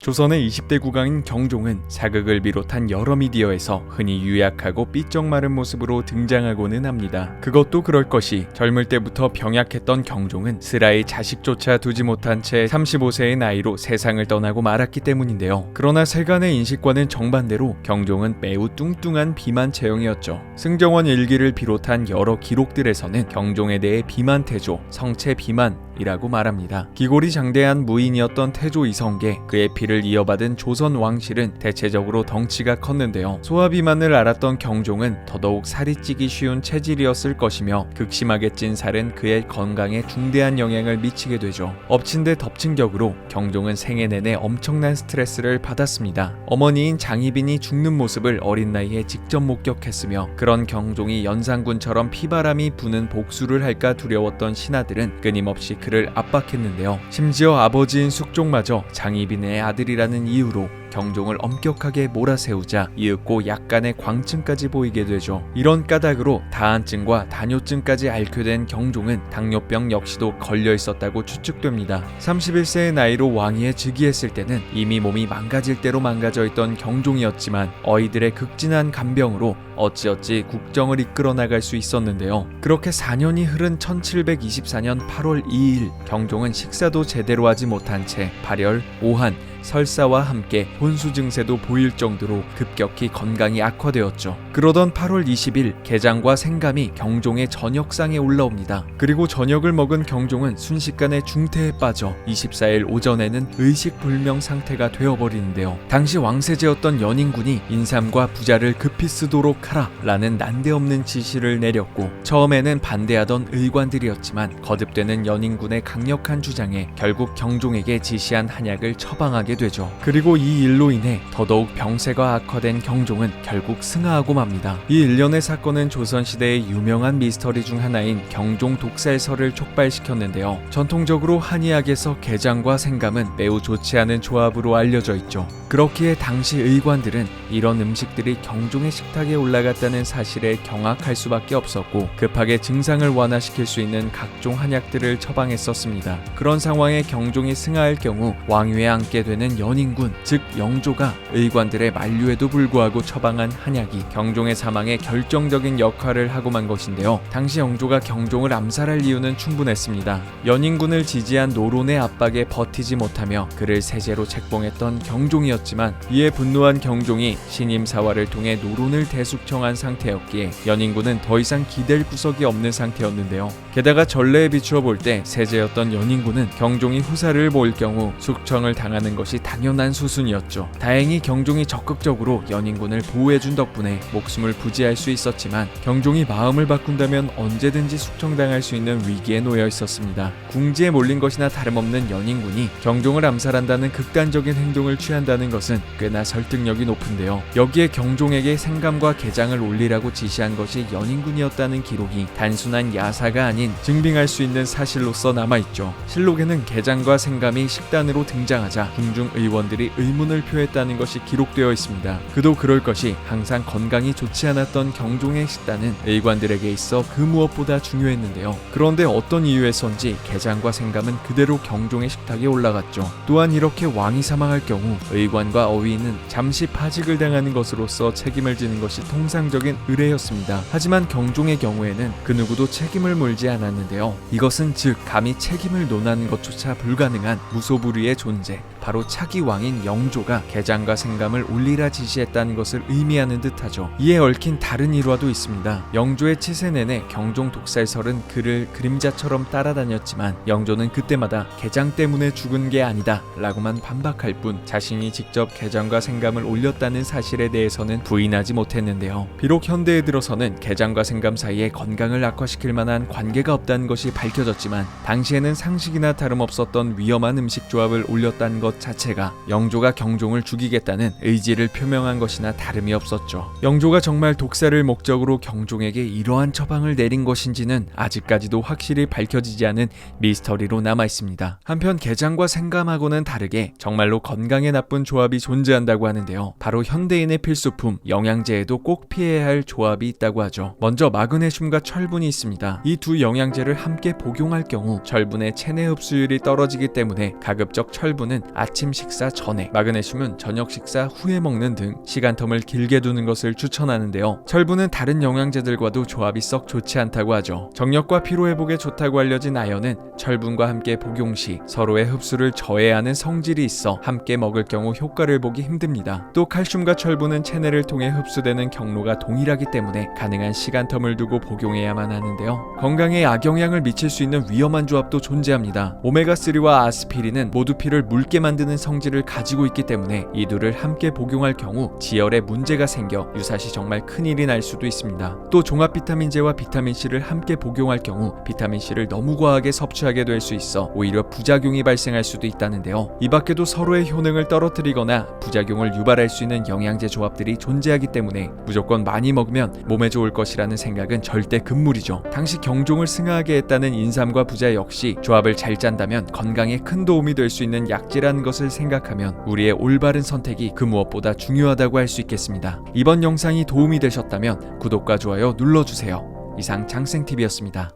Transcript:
조선의 20대 국왕인 경종은 사극을 비롯한 여러 미디어에서 흔히 유약하고 삐쩍 마른 모습으로 등장하고는 합니다. 그것도 그럴 것이 젊을 때부터 병약했던 경종은 슬아이 자식조차 두지 못한 채 35세의 나이로 세상을 떠나고 말았기 때문인데요. 그러나 세간의 인식과는 정반대로 경종은 매우 뚱뚱한 비만 체형이었죠. 승정원 일기를 비롯한 여러 기록들에서는 경종에 대해 비만태조, 성체 비만이라고 말합니다. 기골이 장대한 무인이었던 태조 이성계, 그의 피를 이어받은 조선 왕실은 대체적으로 덩치가 컸는데요. 소화비만을 앓았던 경종은 더더욱 살이 찌기 쉬운 체질이었을 것이며 극심하게 찐 살은 그의 건강에 중대한 영향을 미치게 되죠. 엎친 데 덮친 격으로 경종은 생애 내내 엄청난 스트레스를 받았습니다. 어머니인 장희빈이 죽는 모습을 어린 나이에 직접 목격했으며 그런 경종이 연산군처럼 피바람이 부는 복수를 할까 두려웠던 신하들은 끊임없이 그를 압박했는데요. 심지어 아버지인 숙종마저 장희빈의 아들이라는 이유로 경종을 엄격하게 몰아세우자 이윽고 약간의 광증까지 보이게 되죠. 이런 까닭으로 다한증과 다뇨증까지 앓게 된 경종은 당뇨병 역시도 걸려 있었다고 추측됩니다. 31세의 나이로 왕위에 즉위했을 때는 이미 몸이 망가질 대로 망가져 있던 경종이었지만 어이들의 극진한 간병으로 어찌어찌 국정을 이끌어 나갈 수 있었는데요. 그렇게 4년이 흐른 1724년 8월 2일 경종은 식사도 제대로 하지 못한 채 발열, 오한, 설사와 함께 혼수 증세도 보일 정도로 급격히 건강이 악화되었죠. 그러던 8월 20일 게장과 생감이 경종의 저녁상에 올라옵니다. 그리고 저녁을 먹은 경종은 순식간에 중태에 빠져 24일 오전에는 의식불명 상태가 되어버리는데요. 당시 왕세제였던 연인군이 인삼과 부자를 급히 쓰도록 하라 라는 난데없는 지시를 내렸고 처음에는 반대하던 의관들이었지만 거듭되는 연인군의 강력한 주장에 결국 경종에게 지시한 한약을 처방하게 되죠. 그리고 이 일로 인해 더더욱 병세가 악화된 경종은 결국 승하하고 맙니다. 이 일련의 사건은 조선시대의 유명한 미스터리 중 하나인 경종 독살설을 촉발시켰는데요. 전통적으로 한의학에서 게장과 생감은 매우 좋지 않은 조합으로 알려져 있죠. 그렇기에 당시 의관들은 이런 음식들이 경종의 식탁에 올라갔다는 사실에 경악할 수밖에 없었고 급하게 증상을 완화시킬 수 있는 각종 한약들을 처방했었습니다. 그런 상황에 경종이 승하할 경우 왕위에 앉게 되는 연인군, 즉 영조가 의관들의 만류에도 불구하고 처방한 한약이 경종의 사망에 결정적인 역할을 하고 만 것인데요. 당시 영조가 경종을 암살할 이유는 충분했습니다. 연인군을 지지한 노론의 압박에 버티지 못하며 그를 세제로 책봉했던 경종이었지만 이에 분노한 경종이 신임 사화를 통해 노론을 대숙청한 상태였기에 연인군은 더 이상 기댈 구석이 없는 상태였는데요. 게다가 전례에 비추어 볼 때 세제였던 연인군은 경종이 후사를 모을 경우 숙청을 당하는 것이 당연한 수순이었죠. 다행히 경종이 적극적으로 연인군을 보호해준 덕분에 목숨을 부지할 수 있었지만 경종이 마음을 바꾼다면 언제든지 숙청당할 수 있는 위기에 놓여 있었습니다. 궁지에 몰린 것이나 다름없는 연인군이 경종을 암살한다는 극단적인 행동을 취한다는 것은 꽤나 설득력이 높은데요. 여기에 경종에게 생감과 게장을 올리라고 지시한 것이 연인군이었다는 기록이 단순한 야사가 아닌 증빙할 수 있는 사실로서 남아있죠. 실록에는 게장과 생감이 식단으로 등장하자 궁중 의원들이 의문을 표했다는 것이 기록되어 있습니다. 그도 그럴 것이 항상 건강이 좋지 않았던 경종의 식단은 의관들에게 있어 그 무엇보다 중요했는데요. 그런데 어떤 이유에선지 게장과 생감은 그대로 경종의 식탁에 올라갔죠. 또한 이렇게 왕이 사망할 경우 의관과 어위는 잠시 파직을 당하는 것으로서 책임을 지는 것이 통상적인 의례였습니다. 하지만 경종의 경우에는 그 누구도 책임을 물지 않았는데요. 이것은 즉 감히 책임을 논하는 것조차 불가능한 무소불위의 존재, 바로 차기 왕인 영조가 게장과 생감을 올리라 지시했다는 것을 의미하는 듯하죠. 이에 얽힌 다른 일화도 있습니다. 영조의 치세 내내 경종 독살설은 그를 그림자처럼 따라다녔지만 영조는 그때마다 게장 때문에 죽은 게 아니다 라고만 반박할 뿐 자신이 직접 게장과 생감을 올렸다는 사실에 대해서는 부인하지 못했는데요. 비록 현대에 들어서는 게장과 생감 사이에 건강을 악화시킬 만한 관계가 없다는 것이 밝혀졌지만 당시에는 상식이나 다름없었던 위험한 음식 조합을 올렸다는 것 자체가 영조가 경종을 죽이겠다는 의지를 표명한 것이나 다름이 없었죠. 영조가 정말 독살을 목적으로 경종에게 이러한 처방을 내린 것인지는 아직까지도 확실히 밝혀지지 않은 미스터리로 남아있습니다. 한편 게장과 생감하고는 다르게 정말로 건강에 나쁜 조합 조합이 존재한다고 하는데요. 바로 현대인의 필수품 영양제에도 꼭 피해야 할 조합이 있다고 하죠. 먼저 마그네슘과 철분이 있습니다. 이 두 영양제를 함께 복용할 경우 철분의 체내 흡수율이 떨어지기 때문에 가급적 철분은 아침 식사 전에, 마그네슘은 저녁 식사 후에 먹는 등 시간텀을 길게 두는 것을 추천하는데요. 철분은 다른 영양제들과도 조합이 썩 좋지 않다고 하죠. 정력과 피로회복에 좋다고 알려진 아연은 철분과 함께 복용 시 서로의 흡수를 저해하는 성질이 있어 함께 먹을 경우 효과를 보기 힘듭니다. 또 칼슘과 철분은 체내를 통해 흡수되는 경로가 동일하기 때문에 가능한 시간텀을 두고 복용해야만 하는데요. 건강에 악영향을 미칠 수 있는 위험한 조합도 존재합니다. 오메가3와 아스피린은 모두 피를 묽게 만드는 성질을 가지고 있기 때문에 이 둘을 함께 복용할 경우 지혈에 문제가 생겨 유사시 정말 큰일이 날 수도 있습니다. 또 종합 비타민제와 비타민C를 함께 복용할 경우 비타민C를 너무 과하게 섭취하게 될 수 있어 오히려 부작용이 발생할 수도 있다는데요. 이 밖에도 서로의 효능을 떨어뜨리거나 부작용을 유발할 수 있는 영양제 조합들이 존재하기 때문에 무조건 많이 먹으면 몸에 좋을 것이라는 생각은 절대 금물이죠. 당시 경종을 승하하게 했다는 인삼과 부자 역시 조합을 잘 짠다면 건강에 큰 도움이 될 수 있는 약재라는 것을 생각하면 우리의 올바른 선택이 그 무엇보다 중요하다고 할 수 있겠습니다. 이번 영상이 도움이 되셨다면 구독과 좋아요 눌러주세요. 이상 장생TV였습니다.